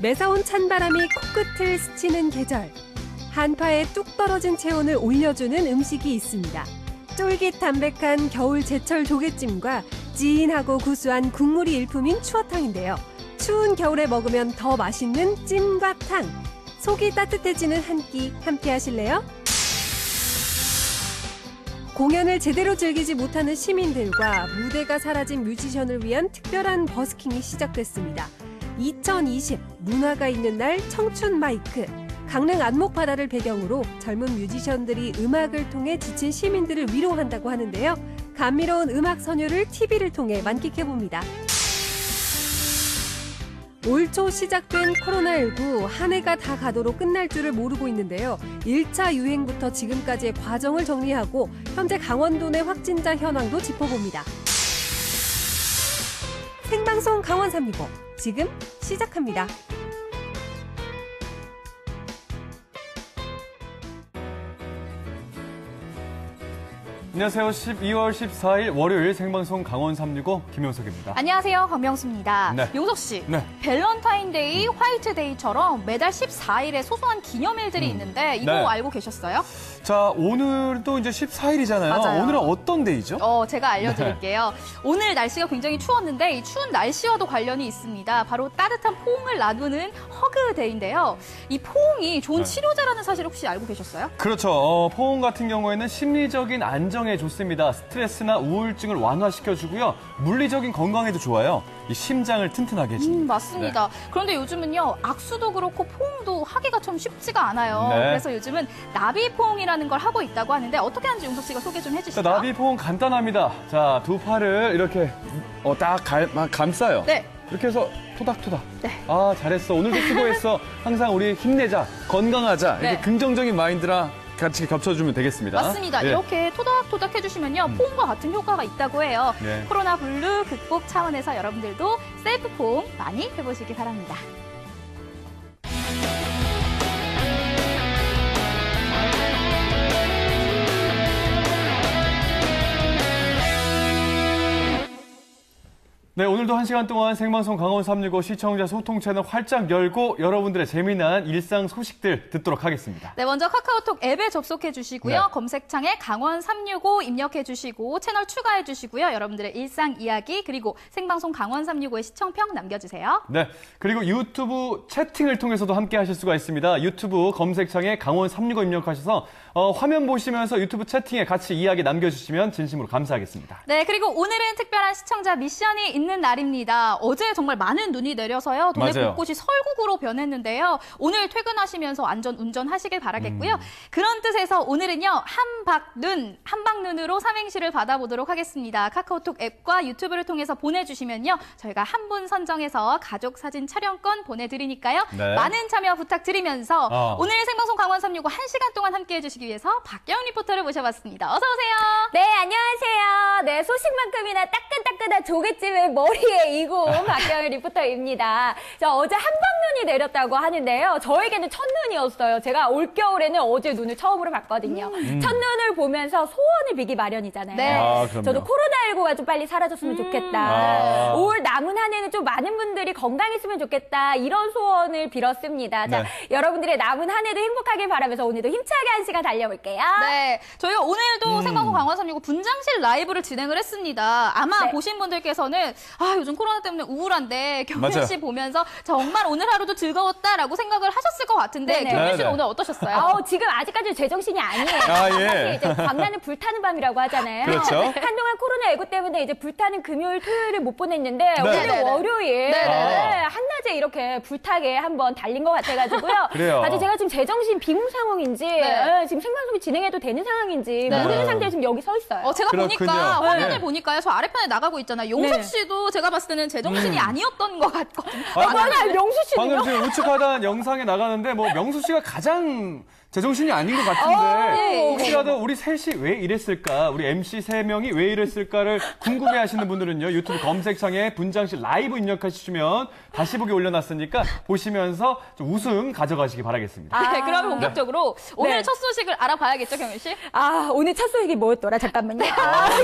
매서운 찬바람이 코끝을 스치는 계절. 한파에 뚝 떨어진 체온을 올려주는 음식이 있습니다. 쫄깃담백한 겨울 제철 조개찜과 진하고 구수한 국물이 일품인 추어탕인데요. 추운 겨울에 먹으면 더 맛있는 찜과 탕. 속이 따뜻해지는 한 끼 함께 하실래요? 공연을 제대로 즐기지 못하는 시민들과 무대가 사라진 뮤지션을 위한 특별한 버스킹이 시작됐습니다. 2020 문화가 있는 날 청춘 마이크. 강릉 안목바다를 배경으로 젊은 뮤지션들이 음악을 통해 지친 시민들을 위로한다고 하는데요. 감미로운 음악 선율을 TV를 통해 만끽해봅니다. 올 초 시작된 코로나19, 한 해가 다 가도록 끝날 줄을 모르고 있는데요. 1차 유행부터 지금까지의 과정을 정리하고 현재 강원도 내 확진자 현황도 짚어봅니다. 생방송 강원 365, 지금 시작합니다. 안녕하세요. 12월 14일 월요일 생방송 강원 365 김용석입니다. 안녕하세요. 강명수입니다. 네. 용석 씨, 네. 밸런타인데이, 화이트데이처럼 매달 14일에 소소한 기념일들이 있는데 이거 네. 알고 계셨어요? 자, 오늘도 이제 14일이잖아요. 맞아요. 오늘은 어떤 데이죠? 제가 알려드릴게요. 오늘 날씨가 굉장히 추웠는데 이 추운 날씨와도 관련이 있습니다. 바로 따뜻한 포옹을 나누는 허그데이인데요. 이 포옹이 좋은 치료제라는 사실 혹시 알고 계셨어요? 그렇죠. 포옹 같은 경우에는 심리적인 안정에 좋습니다. 스트레스나 우울증을 완화시켜주고요. 물리적인 건강에도 좋아요. 이 심장을 튼튼하게 해줍니다. 맞습니다. 그런데 요즘은요, 악수도 그렇고 포옹도 하기가 좀 쉽지가 않아요. 네. 그래서 요즘은 나비 포옹이라는 걸 하고 있다고 하는데 어떻게 하는지 용석 씨가 소개 좀 해주시죠. 자, 나비 포옹 간단합니다. 자, 두 팔을 이렇게 딱 감싸요. 네. 이렇게 해서 토닥토닥. 네. 아, 잘했어. 오늘도 수고했어. 항상 우리 힘내자. 건강하자. 이렇게 네. 긍정적인 마인드랑 같이 겹쳐주면 되겠습니다. 맞습니다. 예. 이렇게 토닥토닥 해주시면요, 포옹과 같은 효과가 있다고 해요. 네. 코로나 블루 극복 차원에서 여러분들도 셀프 포옹 많이 해보시기 바랍니다. 네, 오늘도 1시간 동안 생방송 강원 365 시청자 소통 채널 활짝 열고 여러분들의 재미난 일상 소식들 듣도록 하겠습니다. 네, 먼저 카카오톡 앱에 접속해 주시고요. 네. 검색창에 강원 365 입력해 주시고 채널 추가해 주시고요. 여러분들의 일상 이야기 그리고 생방송 강원 365의 시청평 남겨주세요. 네, 그리고 유튜브 채팅을 통해서도 함께 하실 수가 있습니다. 유튜브 검색창에 강원 365 입력하셔서 화면 보시면서 유튜브 채팅에 같이 이야기 남겨주시면 진심으로 감사하겠습니다. 네, 그리고 오늘은 특별한 시청자 미션이 있는 날입니다. 어제 정말 많은 눈이 내려서요. 동네 맞아요. 곳곳이 설국으로 변했는데요. 오늘 퇴근하시면서 안전 운전하시길 바라겠고요. 그런 뜻에서 오늘은요. 한박눈으로 삼행시를 받아보도록 하겠습니다. 카카오톡 앱과 유튜브를 통해서 보내주시면요. 저희가 한 분 선정해서 가족 사진 촬영권 보내드리니까요. 네. 많은 참여 부탁드리면서 오늘 생방송 강원 365 1시간 동안 함께해 주시기 위해서 박경 리포터를 모셔봤습니다. 어서 오세요. 네, 안녕하세요. 네, 소식만큼이나 따끈따끈한 조개찜을 머리에 이고 온 박경 리포터입니다. 자, 어제 한방눈이 내렸다고 하는데요. 저에게는 첫눈이었어요. 제가 올겨울에는 어제 눈을 처음으로 봤거든요. 첫눈을 보면서 소원을 비기 마련이잖아요. 네. 아, 그럼요. 저도 코로나19가 좀 빨리 사라졌으면 좋겠다. 아. 올 남은 한 해는 좀 많은 분들이 건강했으면 좋겠다. 이런 소원을 빌었습니다. 자, 네. 여러분들의 남은 한 해도 행복하길 바라면서 오늘도 힘차게 한 시간 달려볼게요. 네, 저희가 오늘도 생방송 강원 365 분장실 라이브를 진행을 했습니다. 아마 네. 보신 분들께서는 요즘 코로나 때문에 우울한데 경민 맞아요. 씨 보면서 정말 오늘 하루도 즐거웠다라고 생각을 하셨을 것 같은데 네네. 경민 씨는 네네. 오늘 어떠셨어요? 지금 아직까지 제정신이 아니에요. 아, 예. 사실 이제 광나는 불타는 밤이라고 하잖아요. 그렇죠. 한동안 코로나19 때문에 이제 불타는 금요일, 토요일을 못 보냈는데 오늘 네네네. 월요일 네네네. 한낮에 이렇게 불타게 한번 달린 것 같아가지고요. 그래요. 아직 제가 지금 제정신 비몽 상황인지 네. 지금 생방송이 진행해도 되는 상황인지 네. 모르는 상태에 지금 여기 서 있어요. 제가 그렇군요. 보니까 화면을 네. 보니까요. 저 아래편에 나가고 있잖아요. 용석 네. 씨도 제가 봤을 때는 제정신이 아니었던 것 같거든요. 맞아요, 명수 씨는요? 방금 지금 우측 하단 영상에 나가는데 명수 씨가 가장 제정신이 아닌 것 같은데 네. 혹시라도 우리 셋이 왜 이랬을까, 우리 MC 3명이 왜 이랬을까를 궁금해하시는 분들은요, 유튜브 검색창에 분장실 라이브 입력하시면 다시 보기 올려놨으니까 보시면서 좀 웃음 가져가시기 바라겠습니다. 네, 그럼 본격적으로 오늘 첫 소식을 알아봐야겠죠, 경윤 씨? 오늘 첫 소식이 뭐였더라? 잠깐만요.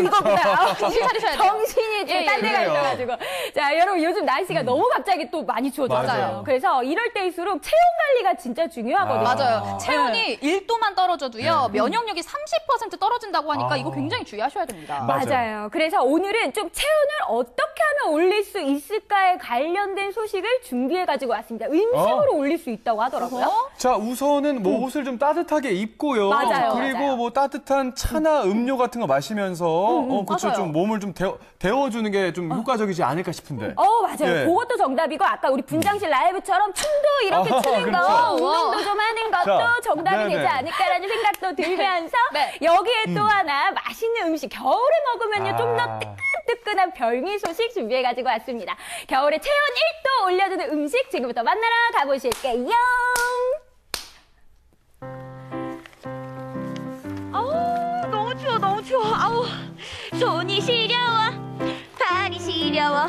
이거구나. 정신 차리셔야 돼요. 정신이 예, 딴 데가 그래요. 있어가지고. 자, 여러분 요즘 날씨가 너무 갑자기 또 많이 추워졌잖아요. 맞아요. 그래서 이럴 때일수록 체온 관리가 진짜 중요하거든요. 맞아요. 체온이 1도만 떨어져도요, 면역력이 30% 떨어진다고 하니까 아. 이거 굉장히 주의하셔야 됩니다. 맞아요. 그래서 오늘은 좀 체온을 어떻게 하면 올릴 수 있을까에 관련된 소식을 준비해가지고 왔습니다. 음식으로 올릴 수 있다고 하더라고요. 자, 우선은 뭐 옷을 좀 따뜻하게 입고요. 맞아요, 그리고 맞아요. 뭐 따뜻한 차나 음료 같은 거 마시면서 그쵸, 맞아요. 좀 몸을 좀 데워주는 게 좀 효과적이지 않을까 싶은데. 맞아요. 예. 그것도 정답이고 아까 우리 분장실 라이브처럼 춤도 이렇게 추는 거, 그렇죠. 운동도 좀 하는 것도 자, 정답이 네네. 되지 않을까라는 생각도 들면서 네. 여기에 또 하나 맛있는 음식, 겨울에 먹으면요 좀 더 뜨끈뜨끈한 별미 소식 준비해가지고 왔습니다. 겨울에 체온 1도 올려주는 음식 지금부터 만나러 가보실게요. 너무 추워, 너무 추워. 아우, 손이 시려워, 발이 시려워.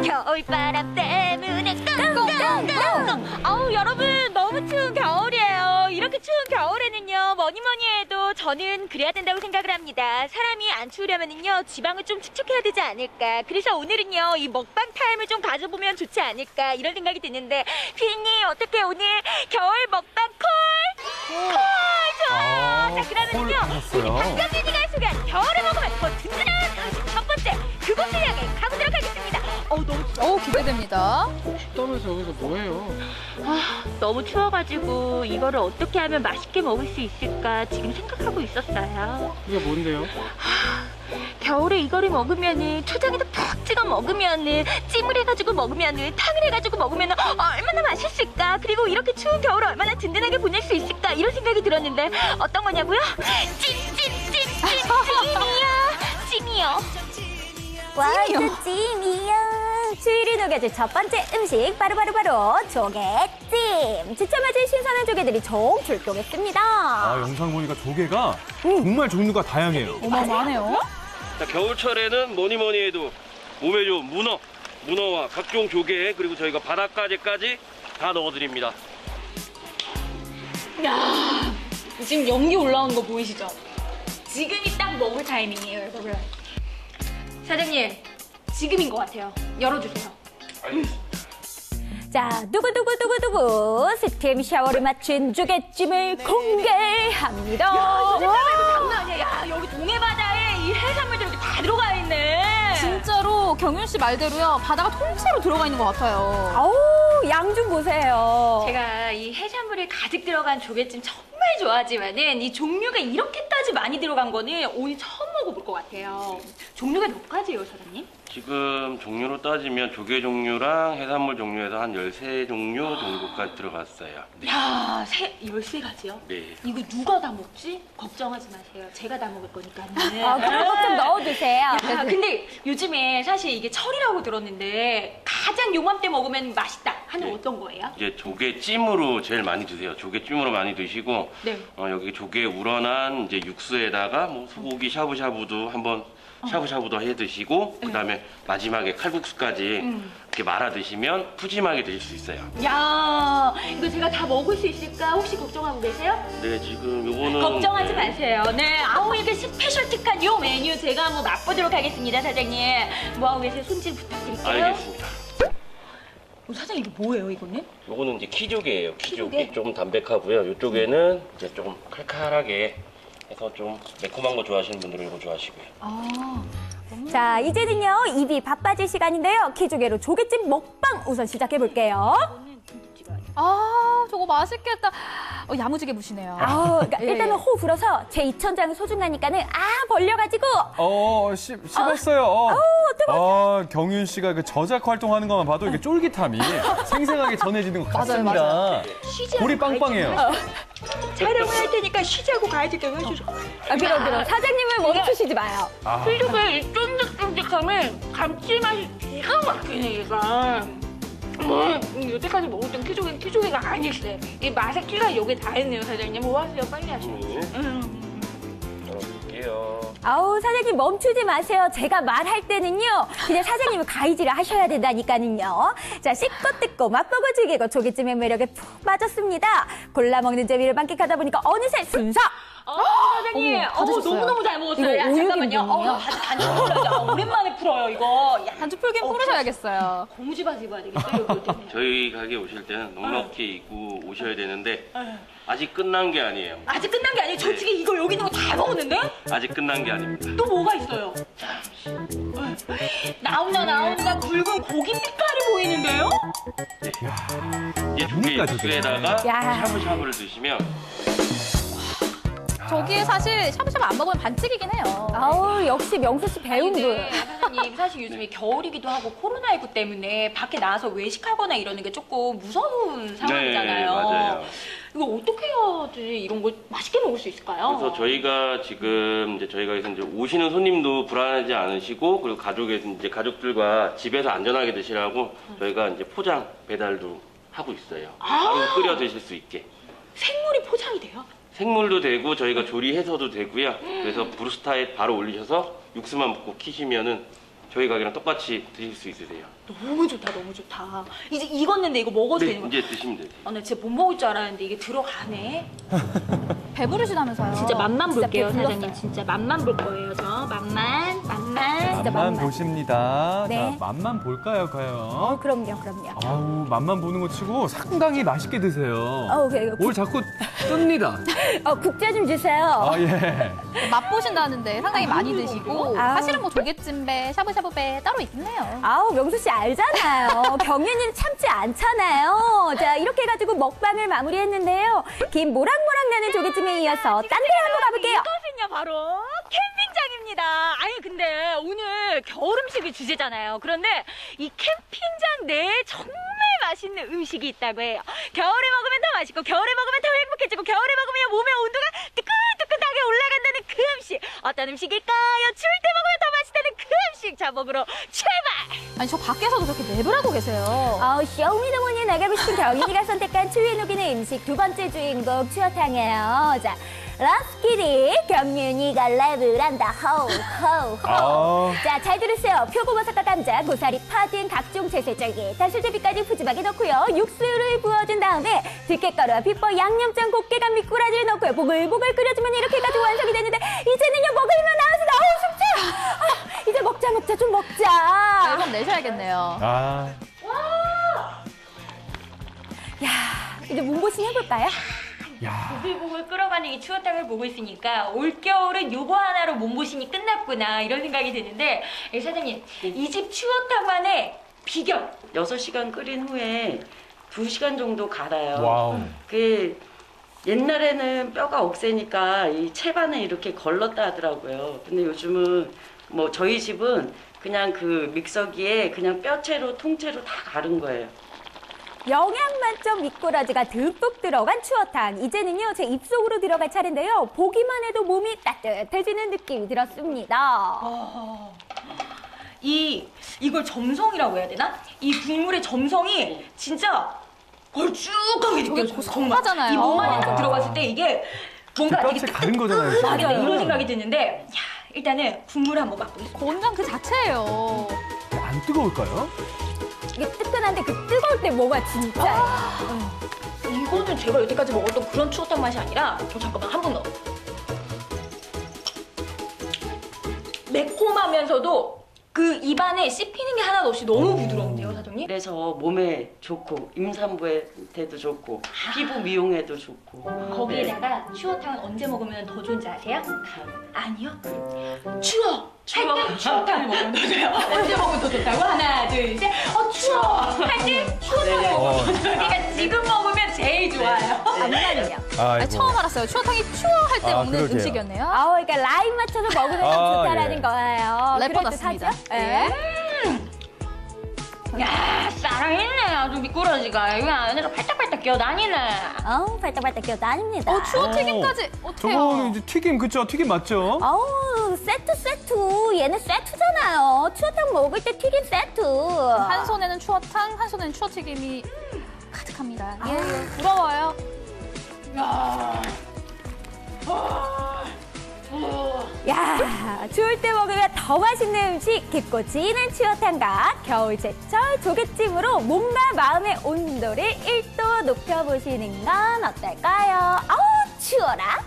겨울바람 때문에 꽁꽁꽁꽁. 아우, 여러분, 너무 추운 겨울이에요. 이렇게 추운 겨울에는요, 뭐니 해도 저는 그래야 된다고 생각을 합니다. 사람이 안 추우려면은요, 지방을 좀 축축해야 되지 않을까. 그래서 오늘은요, 이 먹방 타임을 좀 가져보면 좋지 않을까, 이런 생각이 드는데, 피디님, 어떻게 오늘 겨울 먹방 콜? 좋아요. 자, 그러면요, 우리 박경진이가 소개한 겨울에 먹으면 더 든든한 음식 첫 번째, 그곳을 향해 가보도록 하겠습니다. 너무 추워. 기대됩니다. 춥다면서 여기서 뭐해요? 너무 추워가지고 이거를 어떻게 하면 맛있게 먹을 수 있을까 지금 생각하고 있었어요. 이게 뭔데요? 겨울에 이거를 먹으면은 초장에다 푹 찍어 먹으면은 찜을 해가지고 먹으면은 탕을 해가지고 먹으면은 얼마나 맛있을까. 그리고 이렇게 추운 겨울을 얼마나 든든하게 보낼 수 있을까 이런 생각이 들었는데 어떤 거냐고요? 찜이요. 와우, 찜이요. 추위를 녹여줄 첫 번째 음식 바로 조개찜. 지쳐맞은 신선한 조개들이 총 출동했습니다. 영상 보니까 조개가 정말 종류가 다양해요. 어마어마하네요. 자, 겨울철에는 뭐니 해도 몸에 좋은 문어와 각종 조개, 그리고 저희가 바닷가재까지 다 넣어드립니다. 야, 지금 연기 올라오는 거 보이시죠? 지금이 딱 먹을 타이밍이에요, 여러분. 사장님, 지금인 것 같아요. 열어주세요. 자, 두구두구 스팀 샤워를 마친 조개찜을 공개합니다. 장난 아니야. 야, 여기 동해바다에 이 해산물들이 이렇게 다 들어가 있네. 진짜로 경윤 씨 말대로요, 바다가 통째로 들어가 있는 것 같아요. 아우, 양 좀 보세요. 제가 이 해산물이 가득 들어간 조개찜 정말 좋아하지만은 이 종류가 이렇게까지 많이 들어간 거는 오늘 처음 먹어볼 것 같아요. 종류가 몇 가지예요, 사장님? 지금 종류로 따지면 조개 종류랑 해산물 종류에서 한 13종류 정도까지 들어갔어요. 네. 야, 13가지요? 네. 이거 누가 다 먹지? 걱정하지 마세요. 제가 다 먹을 거니까요. 그런 것 좀 넣어주세요. 야, 근데 요즘에 사실 이게 철이라고 들었는데 가장 요맘때 먹으면 맛있다 하는 네. 어떤 거예요? 이제 조개찜으로 제일 많이 드세요. 조개찜으로 많이 드시고, 네. 여기 조개 우러난 이제 육수에다가 뭐 소고기 샤브샤브도 한번 샤브샤브도 해 드시고, 그다음에 마지막에 칼국수까지 이렇게 말아 드시면 푸짐하게 드실 수 있어요. 야, 이거 제가 다 먹을 수 있을까 혹시 걱정하고 계세요? 네, 지금 요거는 걱정하지 마세요. 네, 아우 이렇게 스페셜틱한 요 메뉴 제가 한번 맛보도록 하겠습니다, 사장님. 뭐하고 계세요? 손질 부탁드릴게요. 알겠습니다. 사장님 이게 뭐예요, 이거는? 요거는 이제 키조개예요. 키조개. 키조개? 좀 담백하고요. 요쪽에는 이제 좀 칼칼하게 해서 좀 매콤한 거 좋아하시는 분들은 이거 좋아하시고요. 자, 이제는요, 입이 바빠질 시간인데요. 키조개로 조개찜 먹방 우선 시작해볼게요. 저거 맛있겠다. 야무지게 무시네요. 그러니까 일단은 호 불어서 제 이천장은 소중하니까는 벌려가지고 씹었어요. 경윤 씨가 그 저작 활동하는 것만 봐도 이게 쫄깃함이 생생하게 전해지는 것 같습니다. 볼이 빵빵해요. 촬영을 할 테니까 쉬자고 가야지 좀 해주셔. 그럼 사장님은 멈추시지 마요. 키조개 이 쫀득쫀득함을 감칠맛이 기가 막히네, 얘가. 여태까지 먹었던 키조개가 아니었어요. 이 맛의 끼가 여기 다 있네요, 사장님. 뭐 하세요? 빨리 하세요. 열어볼게요. 아우, 사장님 멈추지 마세요. 제가 말할 때는요, 그냥 사장님은 가이드를 하셔야 된다니까는요. 자, 씹고 뜯고 맛보고 즐기고 조개찜의 매력에 푹 빠졌습니다. 골라 먹는 재미를 만끽하다 보니까 어느새 순서! 사장님, 다 드셨어요. 너무너무 잘 먹었어요. 이거 야, 잠깐만요. 우육인분이에요? 반죽 풀어야죠. 오랜만에 풀어요, 이거. 야, 반죽 풀긴 풀으셔야겠어요. 고무줄 바지 입어야 되겠어요, 이거 때문에. 저희 가게 오실 때는 넉넉히 입고 오셔야 되는데 아직 끝난 게 아니에요. 아직 끝난 게 아니에요. 저 지금 이거 여기 있는 거 다 먹었는데? 아직 끝난 게 아닙니다. 또 뭐가 있어요? 나온다. 굵은 고기 빛깔이 보이는데요? 이제 조개 육수에다가 야. 샤브샤브를 드시면 저기에 사실 샤브샤브 안 먹으면 반칙이긴 해요. 아우, 역시 명수 씨 배운 분. 근데 사장님, 사실 요즘에 겨울이기도 하고 코로나19 때문에 밖에 나가서 외식하거나 이러는 게 조금 무서운 상황이잖아요. 네, 맞아요. 이거 어떻게 해야지 이런 거 맛있게 먹을 수 있을까요? 그래서 저희가 지금 이제 저희 가게에서 이제 오시는 손님도 불안하지 않으시고 그리고 가족들과 집에서 안전하게 드시라고 저희가 이제 포장 배달도 하고 있어요. 바로 끓여 드실 수 있게. 생물이 포장이 돼요? 생물도 되고 저희가 조리해서도 되고요. 그래서 브루스타에 바로 올리셔서 육수만 붓고 키시면은 저희 가게랑 똑같이 드실 수 있으세요. 너무 좋다, 너무 좋다. 이제 익었는데 이거 먹어도 네, 되는 거예요? 이제 드시면 되세요. 나 진짜 못 먹을 줄 알았는데 이게 들어가네. 배부르시다면서요. 진짜 맛만 볼게요, 배불렀어요. 사장님. 진짜 맛만 볼 거예요, 저. 맛만. 진짜 맛만 맛만. 보십니다. 네. 자, 맛만 볼까요, 과연? 그럼요. 아우, 맛만 보는 거 치고 상당히 맛있게 드세요. 뭘 자꾸 뜹니다. 국자 좀 주세요. 아, 예. 맛보신다는데 상당히 많이 드시고 아우. 사실은 뭐 조개찜배, 샤브샤브배 따로 있긴 해요. 아우, 명수 씨 알잖아요. 경윤이는 참지 않잖아요. 자, 이렇게 해가지고 먹방을 마무리했는데요. 김 모락모락 나는 조개찜에 이어서 딴 데 한번 가볼게요. 이것은요, 바로 캠핑장입니다. 아니, 근데 오늘 겨울 음식이 주제잖아요. 그런데 이 캠핑장 내에 정말 맛있는 음식이 있다고 해요. 겨울에 먹으면 더 맛있고, 겨울에 먹으면 더 행복해지고, 겨울에 먹으면 몸의 온도가 뜨끈뜨끈하게 올라간다는 그 음식. 어떤 음식일까요? 추울 때 먹으면 더 맛있다는 그 음식. 자, 먹으러 출발! 아니 저 밖에서도 저렇게 랩을 하고 계세요. 쇼미더머니에 나가고 싶은 경윤이가 선택한 추위에 녹이는 음식 두 번째 주인공 추어탕이에요. 자, 럭키리 경윤이가 랩을 한다. 호호호. 자, 잘 들으세요. 표고버섯과 감자, 고사리, 파 등 각종 채소 쫄깃한 수제비까지 푸짐하게 넣고요. 육수를 부어준 다음에 들깨가루와 비법 양념장, 곱게감, 미꾸라지를 넣고요. 보글보글 끓여주면 이렇게 해가지고 완성이 되는데 이제는요 먹을만 나와서 숙제. 이제 먹자 좀 먹자. 앨범 내셔야겠네요. 아, 야, 이제 몸보신 해볼까요? 야. 보글보글 끓어가는 이 추어탕을 보고 있으니까 올겨울은 요거 하나로 몸보신이 끝났구나 이런 생각이 드는데 사장님 이 집 추어탕만의 비결 6시간 끓인 후에 2시간 정도 갈아요. 와우. 그 옛날에는 뼈가 억세니까 이 채반에 이렇게 걸렀다 하더라고요. 근데 요즘은 뭐 저희 집은 그냥 그 믹서기에 그냥 뼈채로 통째로 다 갈은 거예요. 영양 만점 미꾸라지가 듬뿍 들어간 추어탕. 이제는요 제 입속으로 들어갈 차례인데요. 보기만 해도 몸이 따뜻해지는 느낌이 들었습니다. 이걸 점성이라고 해야 되나? 이 국물의 점성이 진짜 걸쭉하게 느껴져요. 정말 고소하잖아요. 이 몸 안에 들어갔을 때 이게 뭔가 뼈채 가른 거잖아요. 지금. 맞아 이런 생각이 드는데 야, 일단은 국물을 한번 맛보겠습니다. 건강 그 자체예요. 안 뜨거울까요? 이게 뜨끈한데 그 뜨거울 때 뭐가 진짜예요. 이거는 제가 여태까지 먹었던 그런 추어탕 맛이 아니라 잠깐만 한 번 넣어. 매콤하면서도 그 입안에 씹히는 게 하나도 없이 너무 부드러운데요, 사장님? 그래서 몸에 좋고 임산부한테도 좋고 피부 미용에도 좋고. 거기에다가 추어탕은 언제 먹으면 더 좋은지 아세요? 아니요. 추워! 할 때 추어탕을 먹으면 더 좋아요. 언제 먹으면 더 좋다고? 하나, 둘, 셋. 추워! 할 때 추어탕을 먹으면 더 좋아요. 그러니까 지금 먹으면 제일 좋아요. 잠깐만요. 아니, 처음 알았어요. 추어탕이 추워할 때 먹는 그러게요. 음식이었네요. 그러니까 라인 맞춰서 먹으면 좀 좋다라는 예. 거예요. 래퍼 그럴듯하죠? 났습니다. 예. 야, 살아있네. 아주 미꾸라지가. 여기 안에서 팔딱팔딱 기어다니네. 어우, 발딱발딱 기어다닙니다. 추어 튀김까지 어때요? 저거는 이제 튀김, 그쵸? 튀김 맞죠? 어우, 세트. 얘네 세트잖아요. 추어탕 먹을 때 튀김 세트. 한 손에는 추어탕, 한 손에는 추어튀김이 가득합니다. 예, 부러워요. 야, 추울 때 먹으면 더 맛있는 음식, 깊고 진한 추어탕과 겨울 제철 조개찜으로 몸과 마음의 온도를 1도 높여보시는 건 어떨까요? 아우, 추워라.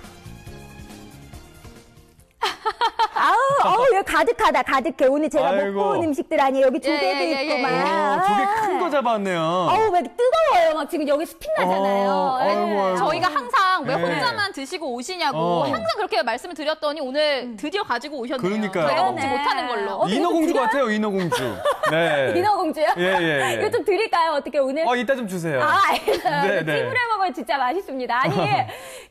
아우, 여기 가득해. 오늘 제가 아이고. 먹고 온 음식들 아니에요. 여기 조개도 예. 있고만. 조개 큰 거 잡았네요. 아우, 막 뜨거워요. 막 지금 여기 스핀 나잖아요. 아이고. 저희가 항상 왜 네. 혼자만 드시고 오시냐고 항상 그렇게 말씀을 드렸더니 오늘 드디어 가지고 오셨네요. 그러니까요. 저희가 먹지 네. 못하는 걸로. 인어공주 같아요, 인어공주. 네. 인어공주요? 예. 이거 좀 드릴까요? 어떻게 오늘? 이따 좀 주세요. 알겠어요. 네. 찜으로 해 먹으면 진짜 맛있습니다. 아니,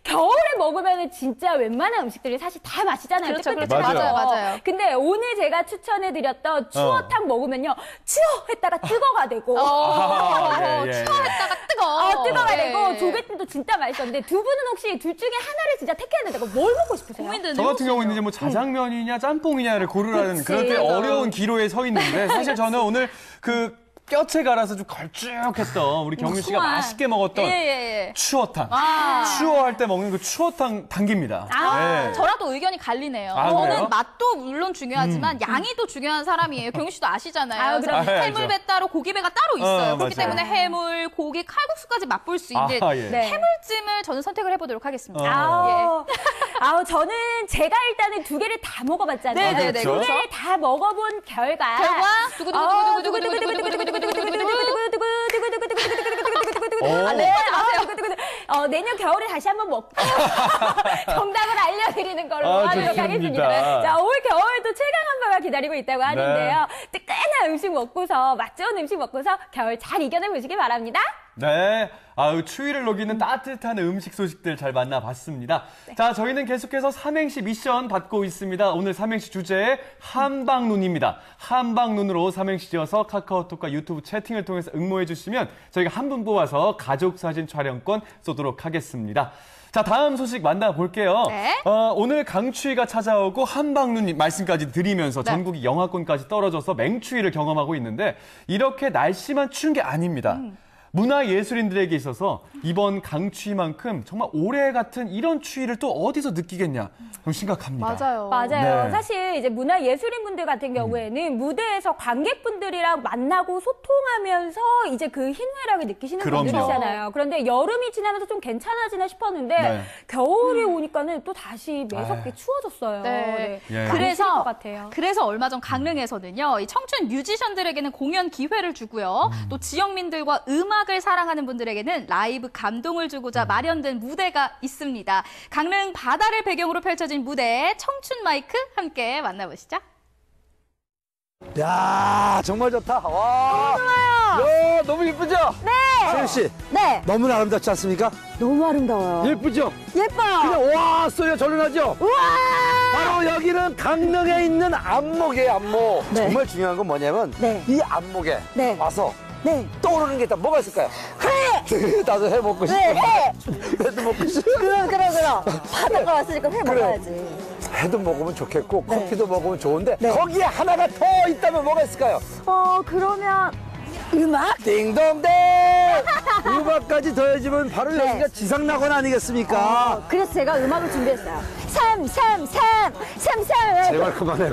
겨울에 먹으면 진짜 웬만한 음식들이 사실 다 맛있잖아요. 그렇죠, 뜨끈뜨끈하고. 그렇죠. 맞아요. 근데 오늘 제가 추천해드렸던 추어탕 먹으면요. 추어! 했다가 뜨거가 되고. 예. 추워했다가 뜨거. 뜨거가 예. 되고 조개찜도 진짜 맛있었는데 두 분은 혹시 둘 중에 하나를 진짜 택해야 된다고 뭘 먹고 싶으세요? 고민되는 저 같은 경우는 이제 뭐 자장면이냐 짬뽕이냐를 고르라는 그치. 그런 때 어려운 기로에 서 있는데 사실 저는 오늘 그 뼈채 갈아서 좀 걸쭉했던 우리 경윤 씨가 우수한. 맛있게 먹었던 예. 추어탕. 아. 추워할 때 먹는 그 추어탕 당깁니다. 네. 저랑도 의견이 갈리네요. 아, 그래요? 저는 맛도 물론 중요하지만 양이 또 중요한 사람이에요. 경윤 씨도 아시잖아요. 아유, 그래서 그럼. 해물배 따로 고기배가 따로 있어요. 그렇기 맞아요. 때문에 해물, 고기, 칼국수까지 맛볼 수 있는 예. 네. 해물찜을 저는 선택을 해보도록 하겠습니다. 아우, 저는 제가 일단은 두 개를 다 먹어봤잖아요. 네네네, 두 그렇죠. 개를 다 먹어본 결과. 내년 겨울에 다시 한번 먹고 정답을 알려드리는 걸로 하도록 좋습니다. 하겠습니다. 자, 올 겨울도 최강 한바가 기다리고 있다고 하는데요. 뜨끈한 음식 먹고서 맛 좋은 음식 먹고서 겨울 잘 이겨내보시기 바랍니다. 네. 추위를 녹이는 따뜻한 음식 소식들 잘 만나봤습니다. 자, 저희는 계속해서 삼행시 미션 받고 있습니다. 오늘 삼행시 주제 한방눈입니다. 한방눈으로 삼행시 지어서 카카오톡과 유튜브 채팅을 통해서 응모해 주시면 저희가 한 분 뽑아서 가족 사진 촬영권 쏘도록 하겠습니다. 자, 다음 소식 만나볼게요. 네. 오늘 강추위가 찾아오고 한방눈 말씀까지 드리면서 전국이 영하권까지 떨어져서 맹추위를 경험하고 있는데 이렇게 날씨만 추운 게 아닙니다. 문화예술인들에게 있어서 이번 강추위만큼 정말 올해 같은 이런 추위를 또 어디서 느끼겠냐. 좀 심각합니다. 맞아요. 맞아요. 네. 사실 이제 문화예술인분들 같은 경우에는 무대에서 관객분들이랑 만나고 소통하면서 이제 그 희노애락을 느끼시는 그럼요. 분들이잖아요. 그런데 여름이 지나면서 좀 괜찮아지나 싶었는데 네. 겨울이 오니까는 또 다시 매섭게 추워졌어요. 네. 예. 그래서 것 같아요. 그래서 얼마 전 강릉에서는요, 이 청춘 뮤지션들에게는 공연 기회를 주고요, 또 지역민들과 음악을 사랑하는 분들에게는 라이브 감동을 주고자 마련된 무대가 있습니다. 강릉 바다를 배경으로 펼쳐진 무대 청춘 마이크 함께 만나보시죠. 야, 정말 좋다. 와. 야, 너무 예쁘죠? 네. 세윤 씨. 네. 너무나 아름답지 않습니까? 너무 아름다워요. 예쁘죠? 예뻐요. 그냥 와, 소리가 절로 나죠? 우와. 바로 여기는 강릉에 있는 안목이에요, 안목. 네. 정말 중요한 건 뭐냐면 네. 이 안목에 네. 와서 네. 떠오르는 게 일단 뭐가 있을까요? 회. 나도 해 먹고 싶어. 네, 회. 회도 먹고 싶어. 그럼. 바다가 왔으니까 회 먹어야지. 회도 먹으면 좋겠고 커피도 먹으면 좋은데 네. 거기에 하나가 더 있다면 뭐가 있을까요? 그러면 음악? 띵동댕! 음악까지 더해지면 바로 네. 여기가 지상낙원 아니겠습니까? 그래서 제가 음악을 준비했어요. 3. 제발 그만해.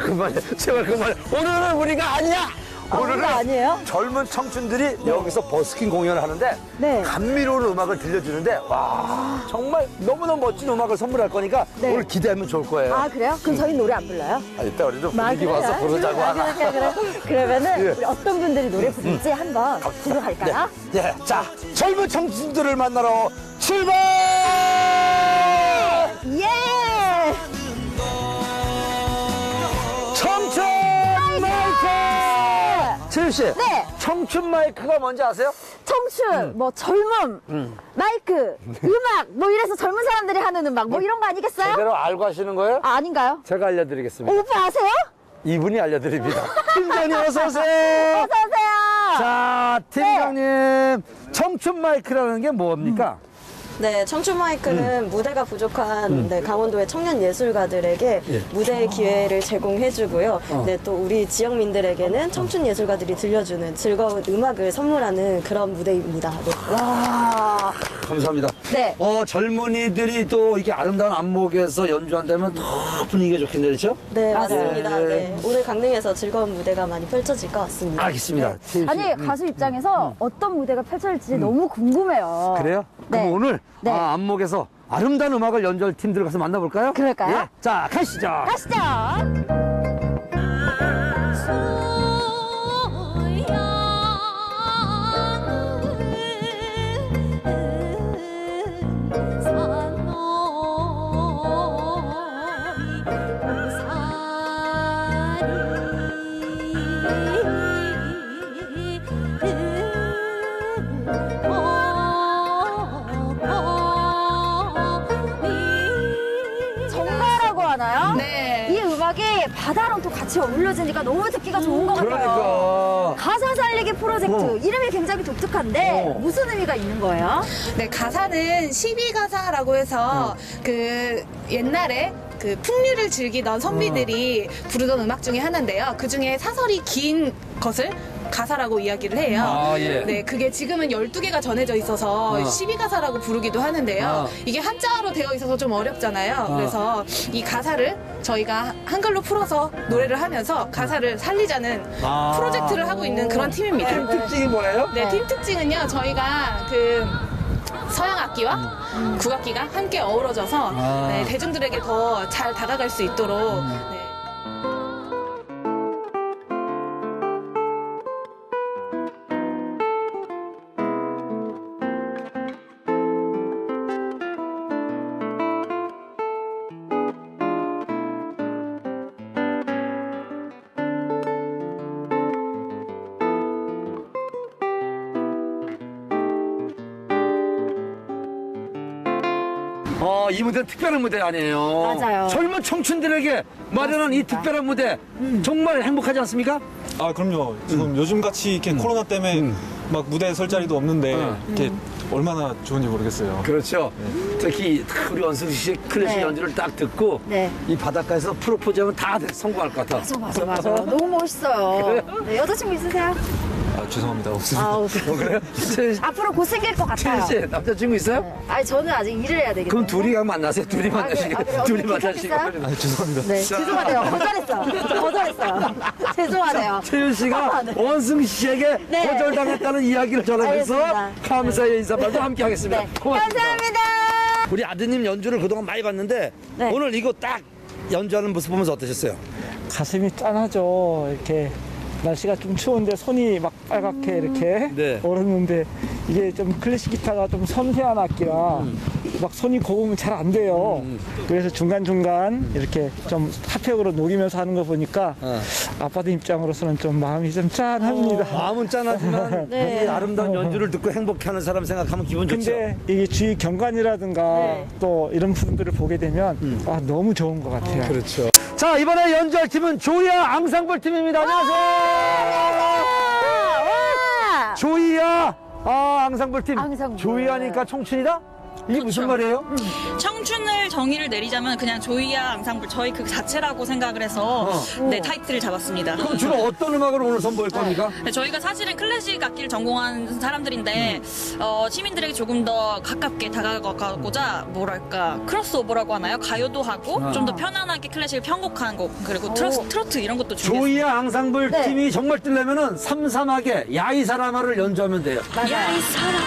제발 그만해. 오늘은 우리가 아니야! 오늘은 아니에요? 젊은 청춘들이 여기서 버스킹 공연을 하는데 네. 감미로운 음악을 들려주는데 와 정말 너무너무 멋진 음악을 선물할 거니까 네. 오늘 기대하면 좋을 거예요. 아, 그래요? 그럼 저희 노래 안 불러요? 이따 우리도 분위기 와서 부르자고 하나. 그러면은 예. 우리 어떤 분들이 노래 부를지 한번 보러 갈까요? 네. 자, 젊은 청춘들을 만나러 출발! 예! 청춘 마이크! 채윤 씨. 네. 청춘 마이크가 뭔지 아세요? 청춘, 뭐 젊음, 마이크, 음악, 뭐 이래서 젊은 사람들이 하는 음악, 뭐 이런 거 아니겠어요? 제대로 알고 하시는 거예요? 아, 아닌가요? 제가 알려드리겠습니다. 오빠 아세요? 이분이 알려드립니다. 김전희 어서 오세요. 어서 오세요. 자, 팀장님, 청춘 마이크라는 게 뭡니까? 네, 청춘 마이크는 무대가 부족한 강원도의 청년 예술가들에게 무대의 기회를 제공해주고요. 네, 또 우리 지역민들에게는 청춘 예술가들이 들려주는 즐거운 음악을 선물하는 그런 무대입니다. 네. 와, 감사합니다. 네. 젊은이들이 또 이렇게 아름다운 안목에서 연주한다면 더 분위기가 좋겠네요, 그렇죠? 네, 맞습니다. 네. 네. 오늘 강릉에서 즐거운 무대가 많이 펼쳐질 것 같습니다. 알겠습니다. 아니, 가수 입장에서 어떤 무대가 펼쳐질지 너무 궁금해요. 그래요? 네. 그럼 오늘 네. 안목에서 아름다운 음악을 연주할 팀들 가서 만나볼까요? 그럴까요? 예. 자, 가시죠. 가시죠. 정말라고 하나요? 네. 이 음악이 바다랑 또 같이 어울려지니까 너무 듣기가 좋은 것 같아요. 그러니까. 가사 살리기 프로젝트 이름이 굉장히 독특한데 무슨 의미가 있는 거예요? 네, 가사는 12가사라고 해서 그 옛날에 그 풍류를 즐기던 선비들이 부르던 음악 중에 하나인데요. 그 중에 사설이 긴 것을 가사라고 이야기를 해요. 아, 예. 네, 그게 지금은 12개가 전해져 있어서 12가사라고 부르기도 하는데요. 이게 한자로 되어 있어서 좀 어렵잖아요. 그래서 이 가사를 저희가 한글로 풀어서 노래를 하면서 가사를 살리자는 프로젝트를 하고 있는 그런 팀입니다. 팀 특징이 뭐예요? 네, 팀 특징은요. 저희가 그 서양 악기와 국악기가 함께 어우러져서 네, 대중들에게 더 잘 다가갈 수 있도록 네. 이 무대는 특별한 무대 아니에요. 맞아요. 젊은 청춘들에게 마련한 이 특별한 무대 정말 행복하지 않습니까? 아, 그럼요. 지금 요즘같이 이렇게 코로나 때문에 막 무대에 설 자리도 없는데 이렇게 얼마나 좋은지 모르겠어요. 그렇죠. 특히 우리 원승 씨 클래식 연주를 딱 듣고 이 바닷가에서 프로포즈하면 다 성공할 것 같아. 맞아. 너무 멋있어요. 네, 여자친구 있으세요? 아, 죄송합니다. 없습니다. 그래요? 앞으로 곧 생길 것 같아요. 씨 남자친구 있어요? 네. 아니, 저는 아직 일을 해야 되기 그럼 때문에. 둘이 가면 만나세요. 둘이 만나시고. 그래요? 둘이 어떻게 만나시고. 하겠어요? 아, 죄송합니다. 네, 죄송하네요. 거절했어요. 죄송하네요. 최윤 씨가 원승 씨에게 네. 거절당했다는 이야기를 전하면서 알겠습니다. 감사의 인사말도 함께 하겠습니다. 고맙습니다. 감사합니다. 우리 아드님 연주를 그동안 많이 봤는데 오늘 이거 딱 연주하는 모습 보면서 어떠셨어요? 가슴이 짠하죠. 이렇게 날씨가 좀 추운데 손이 막 빨갛게 이렇게 얼었는데 이게 좀 클래식 기타가 좀 섬세한 악기라 막 손이 고우면 잘 안 돼요. 그래서 중간중간 이렇게 좀 핫팩으로 녹이면서 하는 거 보니까 아빠들 입장으로서는 좀 마음이 좀 짠합니다. 마음은 짠하지만 이 아름다운 연주를 듣고 행복해하는 사람 생각하면 기분 좋죠. 근데 이게 주위 경관이라든가 또 이런 분들을 보게 되면 너무 좋은 것 같아요. 그렇죠. 자, 이번에 연주할 팀은 조이아 앙상블 팀입니다. 안녕하세요. 조이아 앙상블 팀. 조이아니까 청춘이다? 이게 무슨 말이에요? 청춘을 정의를 내리자면 그냥 조이아 앙상블 저희 그 자체라고 생각을 해서 네, 타이틀을 잡았습니다. 그럼 주로 어떤 음악을 오늘 선보일 겁니까? 네, 저희가 사실은 클래식 악기를 전공한 사람들인데 시민들에게 조금 더 가깝게 다가가고자 뭐랄까 크로스오버라고 하나요? 가요도 하고 좀 더 편안하게 클래식을 편곡한 곡 그리고 트로트 이런 것도 준비했어요. 조이아 앙상블 팀이 정말 뜨려면은 삼삼하게 야이 사람아를 연주하면 돼요. 야이 사람아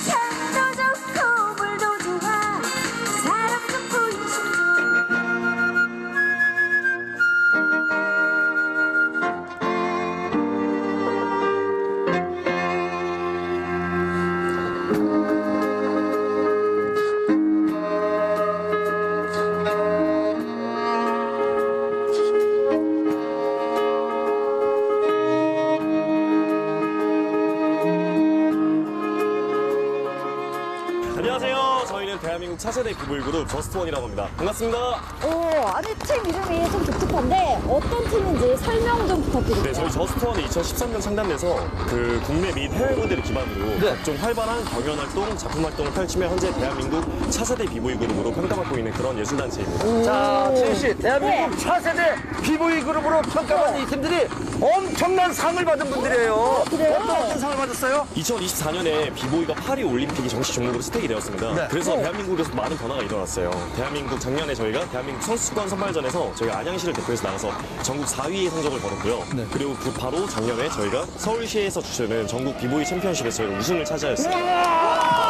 창조적 차세대 비보이 그룹 저스트원이라고 합니다. 반갑습니다. 오, 아니 팀 이름이 좀 독특한데 어떤 팀인지 설명 좀 부탁드릴게요. 네, 저희 저스트원이 2013년 창단돼서 그 국내 및 해외 무대를 기반으로 각종 활발한 경연 활동, 작품 활동을 펼치며 현재 대한민국 차세대 비보이 그룹으로 평가받고 있는 그런 예술단체입니다. 자, 지은 씨, 대한민국 차세대 비보이 그룹으로 평가받는 이 팀들이 엄청난 상을 받은 분들이에요. 그래요? 어떤 상을 받았어요? 2024년에 비보이가 파리 올림픽이 정식 종목으로 스택이 되었습니다. 네. 그래서 대한민국에서 많은 변화가 일어났어요. 대한민국 작년에 저희가 대한민국 선수권 선발전에서 저희가 안양시를 대표해서 나가서 전국 4위의 성적을 거뒀고요. 네. 그리고 그 바로 작년에 저희가 서울시에서 주최하는 전국 비보이 챔피언십에서 저희가 우승을 차지하였습니다.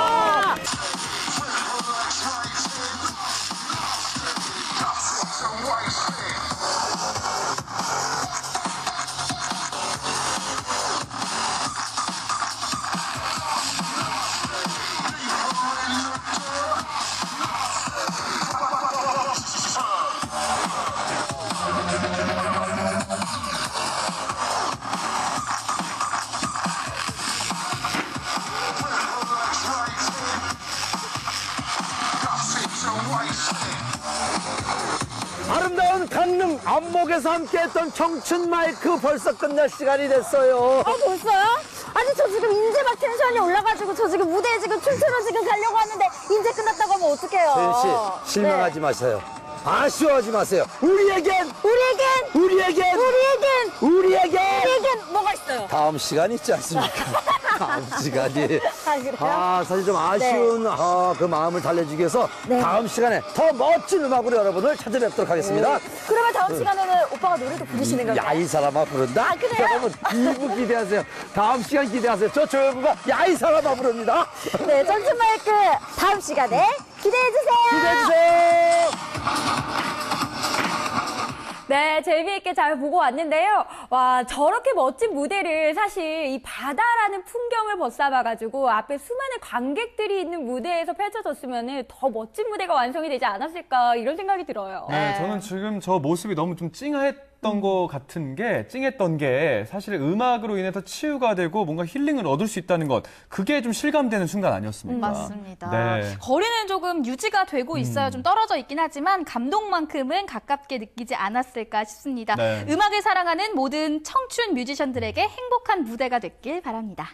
아름다운 강릉 안목에서 함께했던 청춘 마이크 벌써 끝날 시간이 됐어요. 아, 벌써요? 아니, 저 지금 이제 막 텐션이 올라가지고 저 지금 무대에 지금 춤추러 지금 가려고 하는데 이제 끝났다고 하면 어떡해요? 세윤 씨, 실망하지 마세요. 아쉬워하지 마세요. 우리에겐 뭐가 있어요? 다음 시간 있지 않습니까? 다음 시간이. 아, 그래요? 사실 좀 아쉬운 그 마음을 달래주기 위해서 다음 시간에 더 멋진 음악으로 여러분을 찾아뵙도록 하겠습니다. 그러면 다음 시간에는 오빠가 노래도 부르시는 건가요? 야, 이 사람아 부른다? 아, 그래요? 여러분, 2부 기대하세요. 다음 시간 기대하세요. 저 조영구가 야, 이 사람아 부릅니다. 네, 청춘 마이크 다음 시간에 기대해주세요. 기대해주세요. 네, 재미있게 잘 보고 왔는데요. 와, 저렇게 멋진 무대를 사실 이 바다라는 풍경을 벗삼아가지고 앞에 수많은 관객들이 있는 무대에서 펼쳐졌으면 더 멋진 무대가 완성이 되지 않았을까 이런 생각이 들어요. 네, 저는 지금 저 모습이 너무 좀 찡했던 것 같은 게, 찡했던 게 사실 음악으로 인해서 치유가 되고 뭔가 힐링을 얻을 수 있다는 것, 그게 좀 실감되는 순간 아니었습니까? 맞습니다. 네. 거리는 조금 유지가 되고 있어요. 좀 떨어져 있긴 하지만 감동만큼은 가깝게 느끼지 않았을까 싶습니다. 네. 음악을 사랑하는 모든 청춘 뮤지션들에게 행복한 무대가 됐길 바랍니다.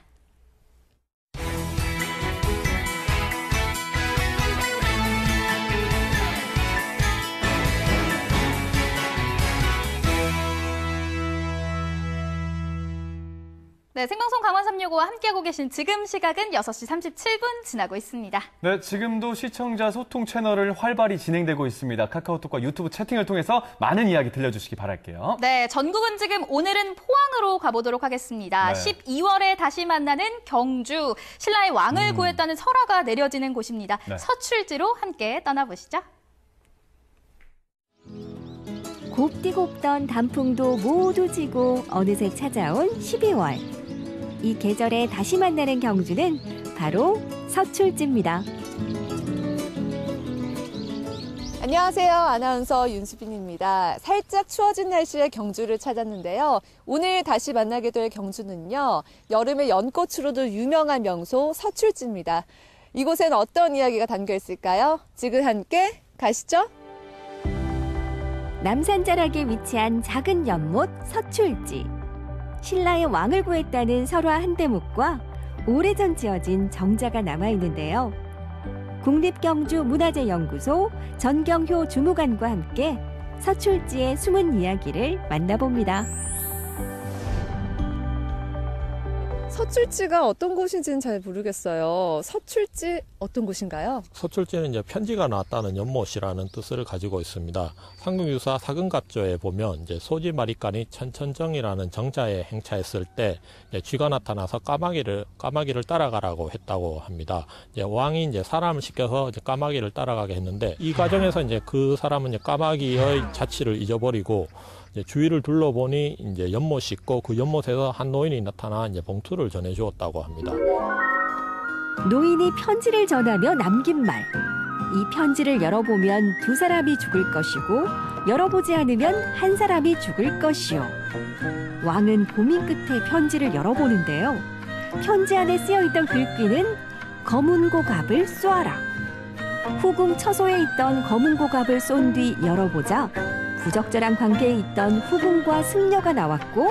네, 생방송 강원 365와 함께하고 계신 지금 시각은 6시 37분 지나고 있습니다. 네, 지금도 시청자 소통 채널을 활발히 진행되고 있습니다. 카카오톡과 유튜브 채팅을 통해서 많은 이야기 들려주시기 바랄게요. 네, 전국은 지금 오늘은 포항으로 가보도록 하겠습니다. 네. 12월에 다시 만나는 경주, 신라의 왕을 구했다는 설화가 내려지는 곳입니다. 네. 서출지로 함께 떠나보시죠. 곱디곱던 단풍도 모두 지고 어느새 찾아온 12월. 이 계절에 다시 만나는 경주는 바로 서출지입니다. 안녕하세요. 아나운서 윤수빈입니다. 살짝 추워진 날씨에 경주를 찾았는데요. 오늘 다시 만나게 될 경주는요, 여름의 연꽃으로도 유명한 명소 서출지입니다. 이곳엔 어떤 이야기가 담겨 있을까요? 지금 함께 가시죠. 남산자락에 위치한 작은 연못 서출지. 신라의 왕을 구했다는 설화 한 대목과 오래전 지어진 정자가 남아있는데요. 국립경주문화재연구소 전경효 주무관과 함께 서출지의 숨은 이야기를 만나봅니다. 서출지가 어떤 곳인지는 잘 모르겠어요. 서출지 어떤 곳인가요? 서출지는 이제 편지가 나왔다는 연못이라는 뜻을 가지고 있습니다. 상금유사 사근갑조에 보면 이제 소지마리간이 천천정이라는 정자에 행차했을 때 쥐가 나타나서 까마귀를 따라가라고 했다고 합니다. 이제 왕이 이제 사람을 시켜서 이제 까마귀를 따라가게 했는데 이 과정에서 이제 그 사람은 이제 까마귀의 자취를 잊어버리고 이제 주위를 둘러보니 이제 연못이 있고 그 연못에서 한 노인이 나타나 이제 봉투를 전해주었다고 합니다. 노인이 편지를 전하며 남긴 말. 이 편지를 열어보면 두 사람이 죽을 것이고 열어보지 않으면 한 사람이 죽을 것이요. 왕은 고민 끝에 편지를 열어보는데요. 편지 안에 쓰여있던 글귀는 검은고 갑을 쏘아라. 후궁 처소에 있던 검은 고갑을 쏜 뒤 열어보자 부적절한 관계에 있던 후궁과 승려가 나왔고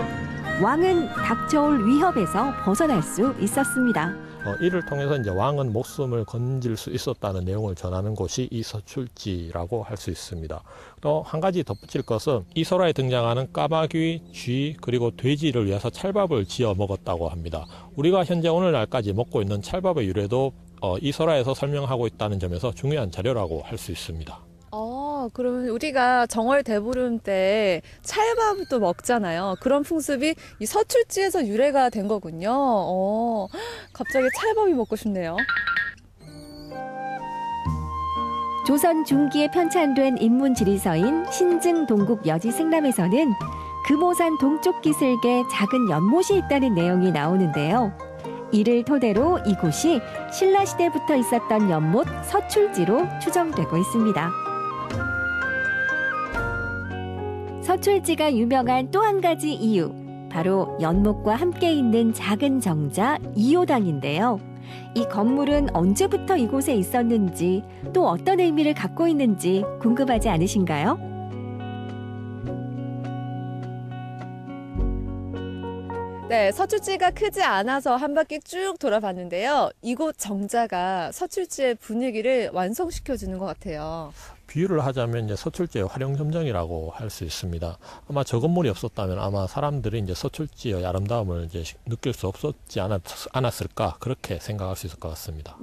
왕은 닥쳐올 위협에서 벗어날 수 있었습니다. 이를 통해서 이제 왕은 목숨을 건질 수 있었다는 내용을 전하는 곳이 이 서출지라고 할 수 있습니다. 또 한 가지 덧붙일 것은 이 설화에 등장하는 까마귀, 쥐, 그리고 돼지를 위해서 찰밥을 지어 먹었다고 합니다. 우리가 현재 오늘날까지 먹고 있는 찰밥의 유래도 이 설화에서 설명하고 있다는 점에서 중요한 자료라고 할 수 있습니다. 그러면 우리가 정월 대보름 때 찰밥도 먹잖아요. 그런 풍습이 이 서출지에서 유래가 된 거군요. 갑자기 찰밥이 먹고 싶네요. 조선 중기에 편찬된 인문 지리서인 신증 동국 여지 생람에서는 금오산 동쪽 기슭에 작은 연못이 있다는 내용이 나오는데요. 이를 토대로 이곳이 신라시대부터 있었던 연못 서출지로 추정되고 있습니다. 서출지가 유명한 또 한 가지 이유, 바로 연못과 함께 있는 작은 정자 이효당인데요. 이 건물은 언제부터 이곳에 있었는지 또 어떤 의미를 갖고 있는지 궁금하지 않으신가요? 네, 서출지가 크지 않아서 한 바퀴 쭉 돌아봤는데요. 이곳 정자가 서출지의 분위기를 완성시켜주는 것 같아요. 비유를 하자면 이제 서출지의 활용점정이라고 할 수 있습니다. 아마 저 건물이 없었다면 아마 사람들이 이제 서출지의 아름다움을 이제 느낄 수 없었지 않았을까 그렇게 생각할 수 있을 것 같습니다.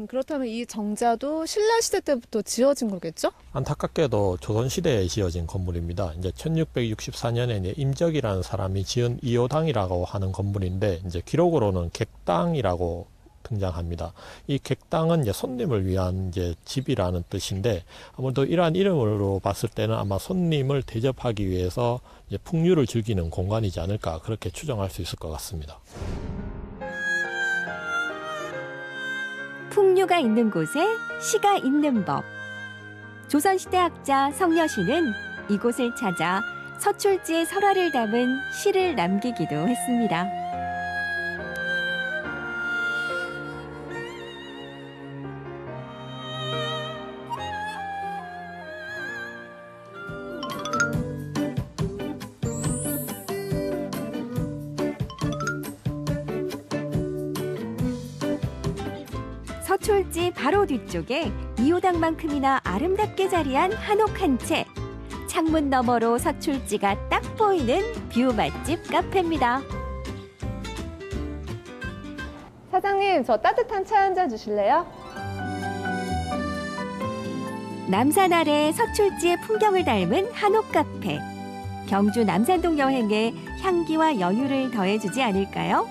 그렇다면 이 정자도 신라시대 때부터 지어진 거겠죠? 안타깝게도 조선시대에 지어진 건물입니다. 이제 1664년에 임적이라는 사람이 지은 이효당이라고 하는 건물인데 이제 기록으로는 객당이라고 등장합니다. 이 객당은 이제 손님을 위한 이제 집이라는 뜻인데 아무래도 이러한 이름으로 봤을 때는 아마 손님을 대접하기 위해서 이제 풍류를 즐기는 공간이지 않을까 그렇게 추정할 수 있을 것 같습니다. 풍류가 있는 곳에 시가 있는 법. 조선시대 학자 성여신은 이곳을 찾아 서출지의 설화를 담은 시를 남기기도 했습니다. 서출지 바로 뒤쪽에 이효당만큼이나 아름답게 자리한 한옥 한 채. 창문 너머로 서출지가 딱 보이는 뷰 맛집 카페입니다. 사장님, 저 따뜻한 차 한 잔 주실래요? 남산 아래 서출지의 풍경을 닮은 한옥 카페. 경주 남산동 여행에 향기와 여유를 더해주지 않을까요?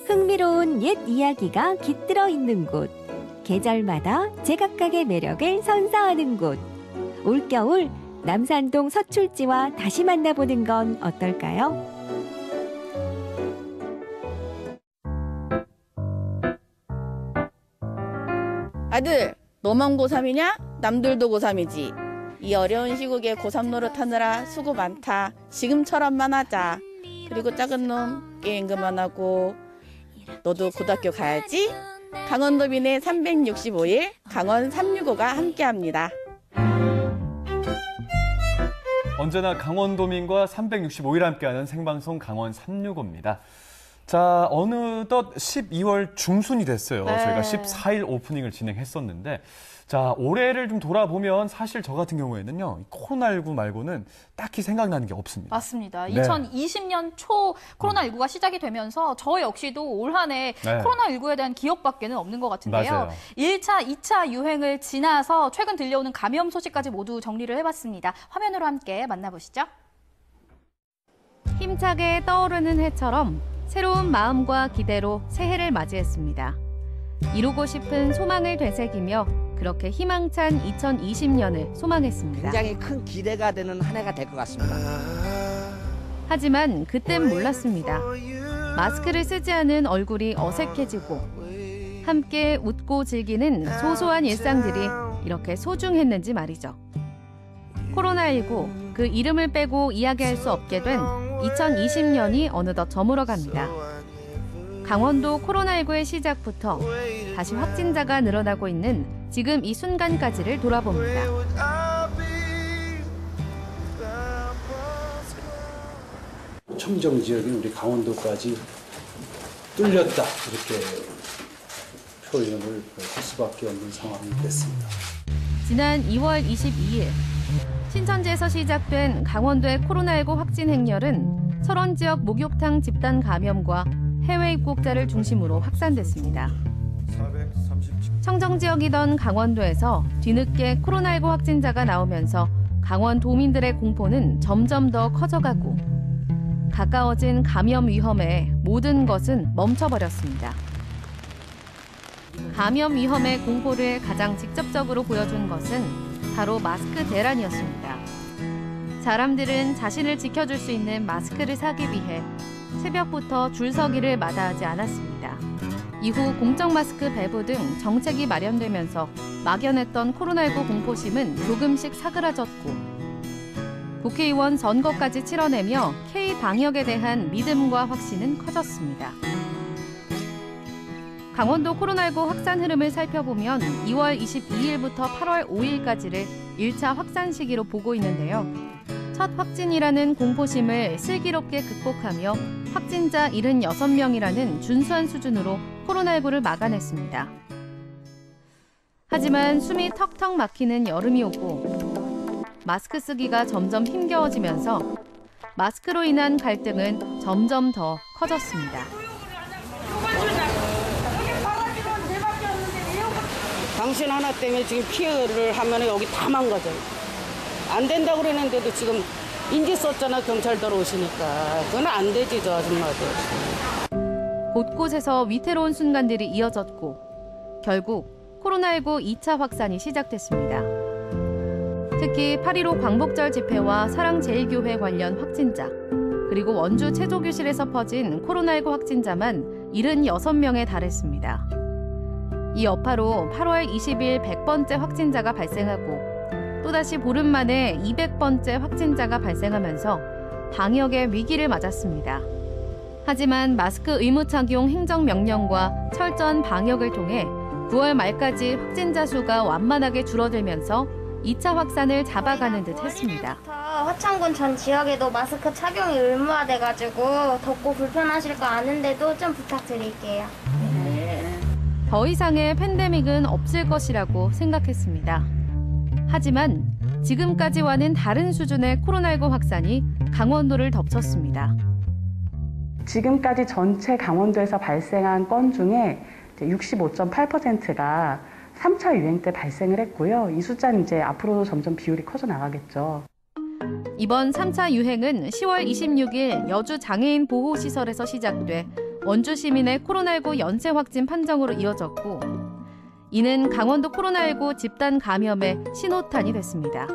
흥미로운 옛 이야기가 깃들어 있는 곳. 계절마다 제각각의 매력을 선사하는 곳. 올겨울 남산동 서출지와 다시 만나보는 건 어떨까요? 아들, 너만 고3이냐? 남들도 고3이지. 이 어려운 시국에 고3 노릇하느라 수고 많다. 지금처럼만 하자. 그리고 작은 놈 게임 그만하고 너도 고등학교 가야지. 강원도민의 365일 강원 365가 함께합니다. 언제나 강원도민과 365일 함께하는 생방송 강원 365입니다. 자, 어느덧 12월 중순이 됐어요. 네. 저희가 14일 오프닝을 진행했었는데 자, 올해를 좀 돌아보면 사실 저 같은 경우에는요. 코로나19 말고는 딱히 생각나는 게 없습니다. 맞습니다. 네. 2020년 초 코로나19가 시작이 되면서 저 역시도 올 한 해 네. 코로나19에 대한 기억밖에는 없는 것 같은데요. 맞아요. 1차, 2차 유행을 지나서 최근 들려오는 감염 소식까지 모두 정리를 해봤습니다. 화면으로 함께 만나보시죠. 힘차게 떠오르는 해처럼 새로운 마음과 기대로 새해를 맞이했습니다. 이루고 싶은 소망을 되새기며 그렇게 희망찬 2020년을 소망했습니다. 굉장히 큰 기대가 되는 한 해가 될 것 같습니다. 하지만 그땐 몰랐습니다. 마스크를 쓰지 않은 얼굴이 어색해지고 함께 웃고 즐기는 소소한 일상들이 이렇게 소중했는지 말이죠. 코로나19, 그 이름을 빼고 이야기할 수 없게 된 2020년이 어느덧 저물어갑니다. 강원도 코로나19의 시작부터 다시 확진자가 늘어나고 있는 지금 이 순간까지를 돌아봅니다. 청정 지역인 우리 강원도까지 뚫렸다 이렇게 표현을 할 수밖에 없는 상황이 됐습니다. 지난 2월 22일 신천지에서 시작된 강원도의 코로나19 확진 행렬은 철원 지역 목욕탕 집단 감염과 해외 입국자를 중심으로 확산됐습니다. 청정 지역이던 강원도에서 뒤늦게 코로나19 확진자가 나오면서 강원 도민들의 공포는 점점 더 커져가고 가까워진 감염 위험에 모든 것은 멈춰버렸습니다. 감염 위험의 공포를 가장 직접적으로 보여준 것은 바로 마스크 대란이었습니다. 사람들은 자신을 지켜줄 수 있는 마스크를 사기 위해 새벽부터 줄 서기를 마다하지 않았습니다. 이후 공적 마스크 배부 등 정책이 마련되면서 막연했던 코로나19 공포심은 조금씩 사그라졌고 국회의원 선거까지 치러내며 K-방역에 대한 믿음과 확신은 커졌습니다. 강원도 코로나19 확산 흐름을 살펴보면 2월 22일부터 8월 5일까지를 1차 확산 시기로 보고 있는데요. 첫 확진이라는 공포심을 슬기롭게 극복하며 확진자 76명이라는 준수한 수준으로 코로나19를 막아냈습니다. 하지만 숨이 턱턱 막히는 여름이 오고 마스크 쓰기가 점점 힘겨워지면서 마스크로 인한 갈등은 점점 더 커졌습니다. 당신 하나 때문에 지금 피해를 하면 여기 다 망가져요. 안 된다고 그러는데도 지금 인지 썼잖아, 경찰들 오시니까. 그건 안 되지, 저 아줌마들. 곳곳에서 위태로운 순간들이 이어졌고 결국 코로나19 2차 확산이 시작됐습니다. 특히 8.15 광복절 집회와 사랑제일교회 관련 확진자, 그리고 원주 체조교실에서 퍼진 코로나19 확진자만 76명에 달했습니다. 이 여파로 8월 20일 100번째 확진자가 발생하고 또다시 보름 만에 200번째 확진자가 발생하면서 방역의 위기를 맞았습니다. 하지만 마스크 의무 착용 행정명령과 철저한 방역을 통해 9월 말까지 확진자 수가 완만하게 줄어들면서 2차 확산을 잡아가는 듯 했습니다. 화창군 전 지역에도 마스크 착용이 의무화돼가지고 덥고 불편하실 거 아는데도 좀 부탁드릴게요. 더 이상의 팬데믹은 없을 것이라고 생각했습니다. 하지만 지금까지와는 다른 수준의 코로나19 확산이 강원도를 덮쳤습니다. 지금까지 전체 강원도에서 발생한 건 중에 65.8%가 3차 유행 때 발생을 했고요. 이 숫자는 이제 앞으로도 점점 비율이 커져 나가겠죠. 이번 3차 유행은 10월 26일 여주 장애인 보호시설에서 시작돼 원주 시민의 코로나19 연쇄 확진 판정으로 이어졌고 이는 강원도 코로나19 집단 감염의 신호탄이 됐습니다.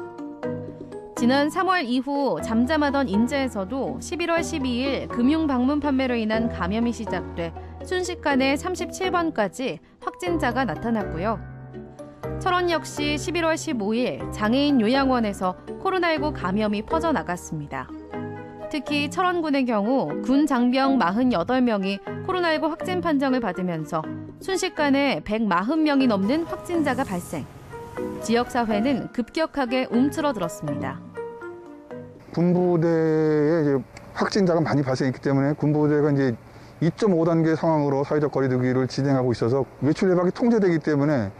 지난 3월 이후 잠잠하던 인제에서도 11월 12일 금융 방문 판매로 인한 감염이 시작돼 순식간에 37번까지 확진자가 나타났고요. 철원 역시 11월 15일 장애인 요양원에서 코로나19 감염이 퍼져나갔습니다. 특히 철원군의 경우 군 장병 48명이 코로나19 확진 판정을 받으면서 순식간에 140명이 넘는 확진자가 발생. 지역사회는 급격하게 움츠러들었습니다. 군부대에 이제 확진자가 많이 발생했기 때문에 군부대가 이제 2.5단계 상황으로 사회적 거리두기를 진행하고 있어서 외출 예방이 통제되기 때문에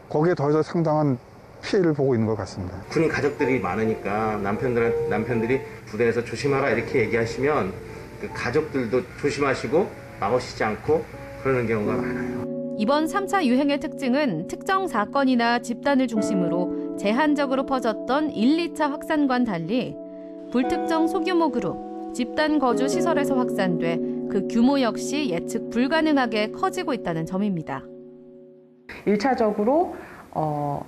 거기에 더해서 상당한 피해를 보고 있는 것 같습니다. 군인 가족들이 많으니까 남편들이 부대에서 조심하라 이렇게 얘기하시면 그 가족들도 조심하시고 나오시지 않고 그러는 경우가 많아요. 이번 3차 유행의 특징은 특정 사건이나 집단을 중심으로 제한적으로 퍼졌던 1, 2차 확산과는 달리 불특정 소규모 그룹, 집단 거주 시설에서 확산돼 그 규모 역시 예측 불가능하게 커지고 있다는 점입니다. 1차적으로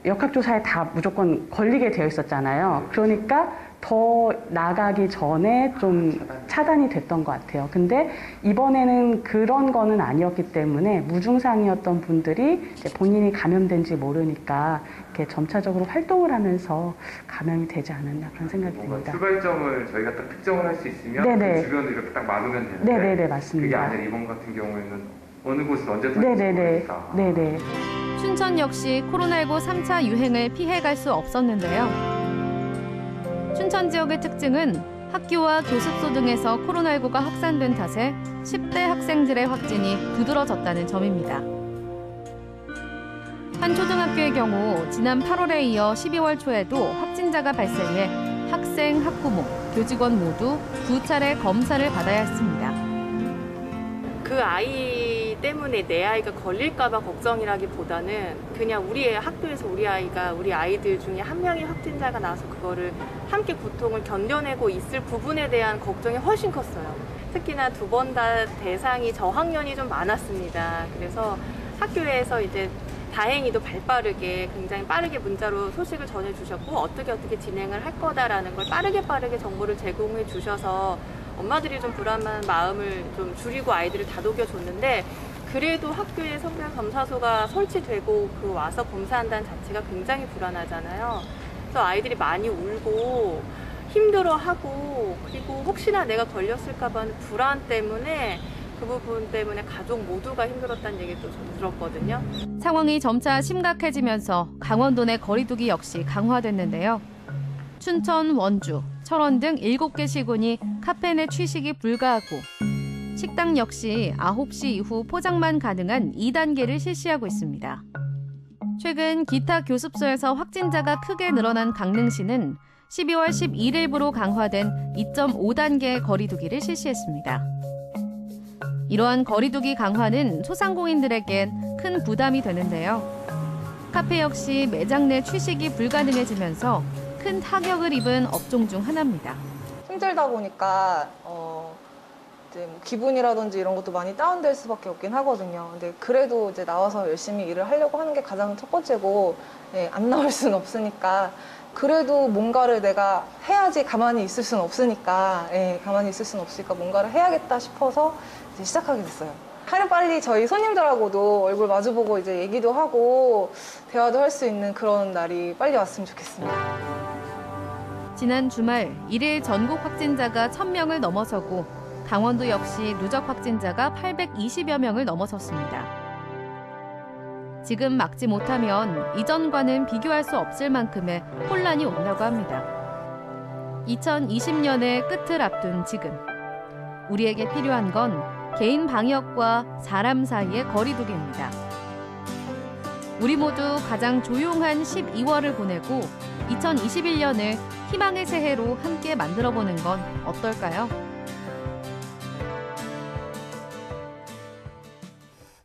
역학조사에 다 무조건 걸리게 되어 있었잖아요. 그러니까 더 나가기 전에 좀 차단이 됐던 것 같아요. 근데 이번에는 그런 거는 아니었기 때문에 무증상이었던 분들이 이제 본인이 감염된지 모르니까 이렇게 점차적으로 활동을 하면서 감염이 되지 않았나 그런 생각이 듭니다. 출발점을 저희가 딱 특정을 할 수 있으면 네네. 그 주변을 이렇게 딱 막으면 되는데 네네네, 맞습니다. 그게 아니라 이번 같은 경우에는 어느 곳은 언제든지 네네네. 네네. 춘천 역시 코로나19 3차 유행을 피해갈 수 없었는데요. 춘천 지역의 특징은 학교와 교습소 등에서 코로나19가 확산된 탓에 10대 학생들의 확진이 두드러졌다는 점입니다. 한 초등학교의 경우 지난 8월에 이어 12월 초에도 확진자가 발생해 학생, 학부모, 교직원 모두 2차례 검사를 받아야 했습니다. 그 아이 때문에 내 아이가 걸릴까봐 걱정이라기보다는 그냥 우리 학교에서 우리 아이들 중에 한 명이 확진자가 나서 그거를 함께 고통을 견뎌내고 있을 부분에 대한 걱정이 훨씬 컸어요. 특히나 2번 다 대상이 저학년이 좀 많았습니다. 그래서 학교에서 이제 다행히도 발빠르게 굉장히 빠르게 문자로 소식을 전해주셨고 어떻게 진행을 할 거다라는 걸 빠르게 정보를 제공해 주셔서 엄마들이 좀 불안한 마음을 좀 줄이고 아이들을 다독여줬는데 그래도 학교에 선별검사소가 설치되고 그 와서 검사한다는 자체가 굉장히 불안하잖아요. 그래서 아이들이 많이 울고 힘들어하고 그리고 혹시나 내가 걸렸을까 봐 하는 불안 때문에 그 부분 때문에 가족 모두가 힘들었다는 얘기도 저도 들었거든요. 상황이 점차 심각해지면서 강원도 내 거리두기 역시 강화됐는데요. 춘천, 원주, 철원 등 7개 시군이 카페 내 취식이 불가하고 식당 역시 9시 이후 포장만 가능한 2단계를 실시하고 있습니다. 최근 기타 교습소에서 확진자가 크게 늘어난 강릉시는 12월 11일부로 강화된 2.5단계 거리두기를 실시했습니다. 이러한 거리두기 강화는 소상공인들에겐 큰 부담이 되는데요. 카페 역시 매장 내 취식이 불가능해지면서 큰 타격을 입은 업종 중 하나입니다. 힘들다 보니까 이제 뭐 기분이라든지 이런 것도 많이 다운될 수밖에 없긴 하거든요. 근데 그래도 이제 나와서 열심히 일을 하려고 하는 게 가장 첫 번째고 안 나올 수는 없으니까 그래도 뭔가를 내가 해야지 가만히 있을 수는 없으니까 가만히 있을 수는 없으니까 뭔가를 해야겠다 싶어서 이제 시작하게 됐어요. 하루빨리 저희 손님들하고도 얼굴 마주보고 이제 얘기도 하고 대화도 할 수 있는 그런 날이 빨리 왔으면 좋겠습니다. 지난 주말 1일 전국 확진자가 1,000명을 넘어서고 강원도 역시 누적 확진자가 820여 명을 넘어섰습니다. 지금 막지 못하면 이전과는 비교할 수 없을 만큼의 혼란이 온다고 합니다. 2020년의 끝을 앞둔 지금 우리에게 필요한 건 개인 방역과 사람 사이의 거리두기입니다. 우리 모두 가장 조용한 12월을 보내고 2021년을 희망의 새해로 함께 만들어보는 건 어떨까요?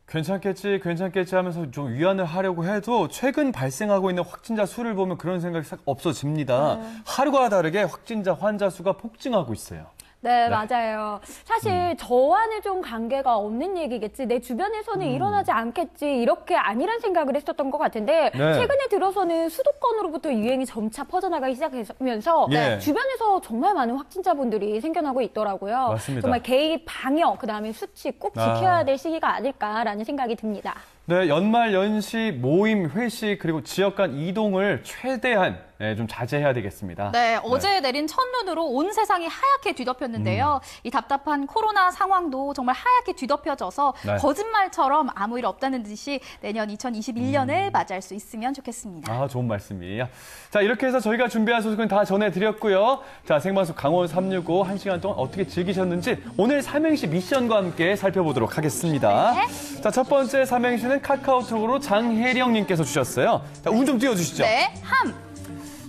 괜찮겠지 하면서 좀 위안을 하려고 해도 최근 발생하고 있는 확진자 수를 보면 그런 생각이 싹 없어집니다. 하루가 다르게 확진자, 환자 수가 폭증하고 있어요. 네, 맞아요. 사실 저와는 좀 관계가 없는 얘기겠지. 내 주변에서는 일어나지 않겠지. 이렇게 아니란 생각을 했었던 것 같은데 최근에 들어서는 수도권으로부터 유행이 점차 퍼져나가기 시작하면서 주변에서 정말 많은 확진자분들이 생겨나고 있더라고요. 맞습니다. 정말 개인 방역, 그다음에 수치 꼭 지켜야 될 시기가 아닐까라는 생각이 듭니다. 네, 연말 연시, 모임, 회식, 그리고 지역 간 이동을 최대한 좀 자제해야 되겠습니다. 네, 어제 내린 첫눈으로 온 세상이 하얗게 뒤덮였는데요. 이 답답한 코로나 상황도 정말 하얗게 뒤덮여져서 거짓말처럼 아무 일 없다는 듯이 내년 2021년을 맞이할 수 있으면 좋겠습니다. 아, 좋은 말씀이에요. 자, 이렇게 해서 저희가 준비한 소식은 다 전해드렸고요. 자, 생방송 강원 365 1시간 동안 어떻게 즐기셨는지 오늘 삼행시 미션과 함께 살펴보도록 하겠습니다. 자, 첫 번째 삼행시는 카카오톡으로 장혜령님께서 주셨어요. 자, 운 좀 띄워주시죠. 네,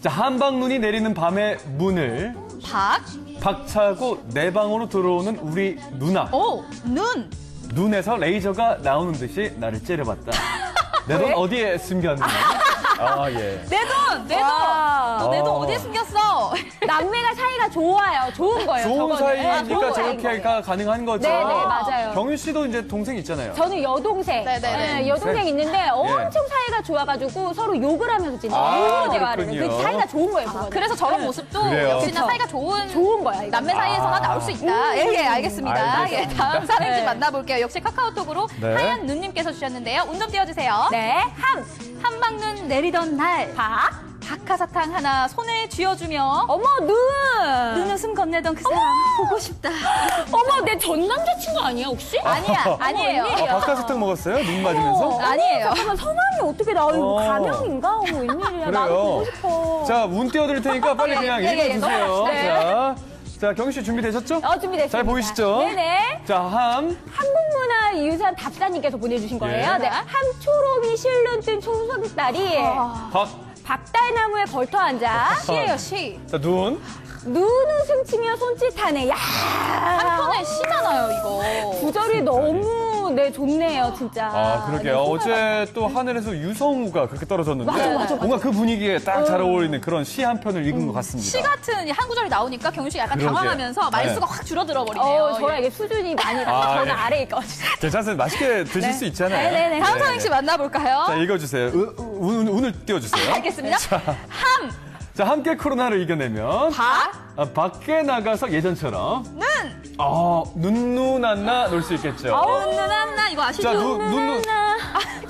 자, 한방눈이 내리는 밤의 문을 박차고 내 방으로 들어오는 우리 누나. 눈에서 레이저가 나오는 듯이 나를 째려봤다. 내 돈 어디에 숨겼나? 아, 예. 내 돈 어디에 숨겼어? 남매가 사이가 좋아요. 좋은 거예요. 좋은 사이니까 좋은 저렇게 가능한 거죠. 네네, 맞아요. 경윤 씨도 이제 동생 있잖아요. 저는 여동생. 여동생 있는데 엄청 사이가 좋아가지고 서로 욕을 하면서 지내요. 대화를. 그 사이가 좋은 거예요. 그래서 저런 모습도 역시나 사이가 좋은 거야. 이거. 남매 사이에서가 나올 수 있다. 예, 알겠습니다. 예, 다음 삼행시 만나볼게요. 역시 카카오톡으로 하얀 눈님께서 주셨는데요. 운 좀 띄워주세요. 네, 한방눈 내리던 날 박하사탕 하나 손에 쥐어주며 어머, 눈웃음 건네던 그 사람 보고 싶다. 어머, 내 전 남자친구 아니야, 혹시? 아니에요. 박하사탕 먹었어요? 눈 맞으면서? 아니에요. 잠깐만, 성함이 어떻게 나와? 이거 가명인가? 어머, 웬일이야. 나도 보고 싶어. 자, 문 띄워드릴 테니까 빨리 그냥 읽어주세요. 네. 자, 경희 씨 준비되셨죠? 준비됐습니다. 잘 보이시죠? 네네. 자, 한국문화유산 답사님께서 보내주신 거예요. 예. 네. 함초롬이 실눈 뜬 초석달이 박달나무에 걸터 앉아. 시예요, 시. 자, 눈웃음 치며 손짓하네. 야, 한편의 시잖아요, 이거. 구절이 너무 좋네요, 진짜. 그러게요. 어제 또 하늘에서 유성우가 그렇게 떨어졌는데 맞아. 뭔가 그 분위기에 딱 잘 어울리는 그런 시 한 편을 읽은 것 같습니다. 시 같은 한 구절이 나오니까 경유 씨가 약간 그러게. 당황하면서 말수가 확 줄어들어 버리네요. 저랑 이게 수준이 많이 나서 저는 아래에 있거든요. 괜찮습니다. 맛있게 드실 수 있잖아요. 네네네. 다음 삼행시 만나볼까요? 자, 읽어주세요. 운을 띄워주세요. 알겠습니다. 자, 자, 함께 코로나를 이겨내면 밖에 나가서 예전처럼 눈누난나 놀 수 있겠죠. 눈누난나 이거 아시죠? 자, 눈누난나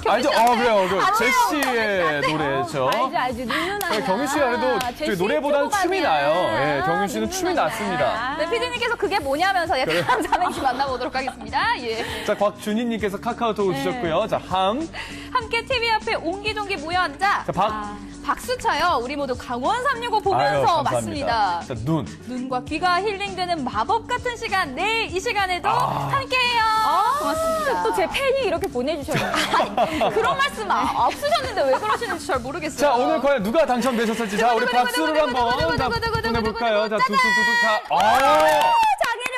알죠? 그래요. 제시의 노래죠. 알죠. 눈누난나. 경희 씨가 그래도 노래보다는 춤이 나요. 예, 경희 씨는 춤이 낫습니다. 네, 피디님께서 그게 뭐냐면서 다음 삼행시 만나보도록 하겠습니다. 예. 자, 곽준희님께서 카카오톡을 주셨고요. 자, 함께 TV 앞에 옹기종기 모여 앉아. 자, 박수 쳐요. 우리 모두 강원 365 보면서 맞습니다. 자, 눈과 귀가 힐링되는 마법 같은 시간. 내일 이 시간에도 함께해요. 고맙습니다. 또 제 팬이 이렇게 보내주셨네요. 그런 말씀 없으셨는데 왜 그러시는지 잘 모르겠어요. 자, 오늘 과연 누가 당첨되셨을지. 자, 우리 박수를 한번 보내볼까요? 자, 두두두두.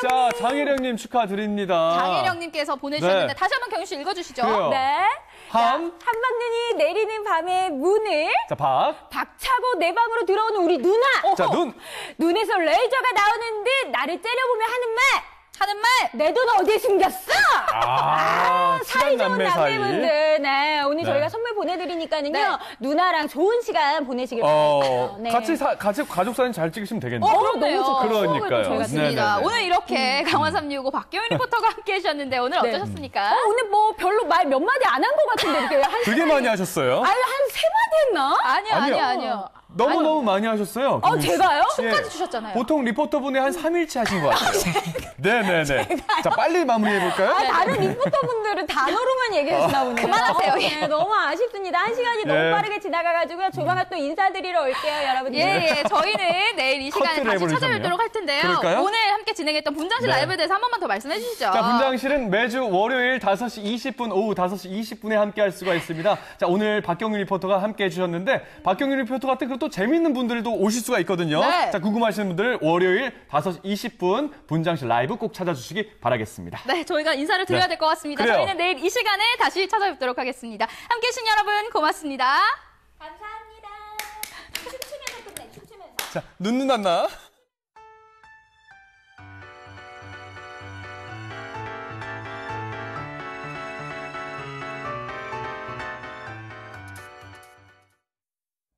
자, 장혜령님 축하드립니다. 장혜령님께서 보내주셨는데 네. 다시 한번 경희 씨 읽어주시죠. 그래요. 네. 한방눈이 내리는 밤의 문을 자, 박차고 내 방으로 들어오는 우리 누나. 자, 눈에서 레이저가 나오는 듯 나를 째려보며 하는 말. 내 돈 어디에 숨겼어? 사이 좋은 남매분들. 네, 오늘 저희가 선물 보내드리니까는요. 누나랑 좋은 시간 보내시길 바랍니다. 네. 같이 가족 사진 잘 찍으시면 되겠네요. 그렇네요. 그러니까요. 맞습니다. 오늘 이렇게 강원 365 박경희 리포터가 함께 해주셨는데 오늘 어떠셨습니까? 오늘 별로 말 몇 마디 안 한 것 같은데 이렇게 되게 많이 하셨어요. 한 3마디 했나? 아니요. 너무 많이 하셨어요. 제가요? 끝까지 주셨잖아요. 보통 리포터분이 한 3일치 하신 것 같아요. 네네네. 자, 빨리 마무리해볼까요? 다른 리포터분들은 단어로만 얘기하시나 보네요. 그만하세요. 네, 너무 아쉽습니다. 한 시간이 너무 빠르게 지나가가지고요. 조만간 또 인사드리러 올게요, 여러분들. 예. 저희는 내일 이 시간에 다시 찾아뵙도록 할 텐데요. 그럴까요? 오늘 함께 진행했던 분장실 라이브에 대해서 한 번만 더 말씀해 주시죠. 자, 분장실은 매주 월요일 5시 20분, 오후 5시 20분에 함께 할 수가 있습니다. 자, 오늘 박경희 리포터가 함께 해주셨는데, 박경희 리포터 같은 그런 또 재밌는 분들도 오실 수가 있거든요. 네. 자, 궁금하신 분들 월요일 5시 20분 분장실 라이브 꼭 찾아주시기 바라겠습니다. 네, 저희가 인사를 드려야 될 것 같습니다. 그래요. 저희는 내일 이 시간에 다시 찾아뵙도록 하겠습니다. 함께 해주신 여러분 고맙습니다. 감사합니다. 춤추면서 끝내, 춤추면서. 자, 눈누난나.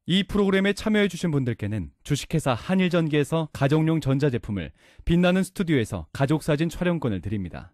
이 프로그램에 참여해주신 분들께는 주식회사 한일전기에서 가정용 전자제품을 빛나는 스튜디오에서 가족사진 촬영권을 드립니다.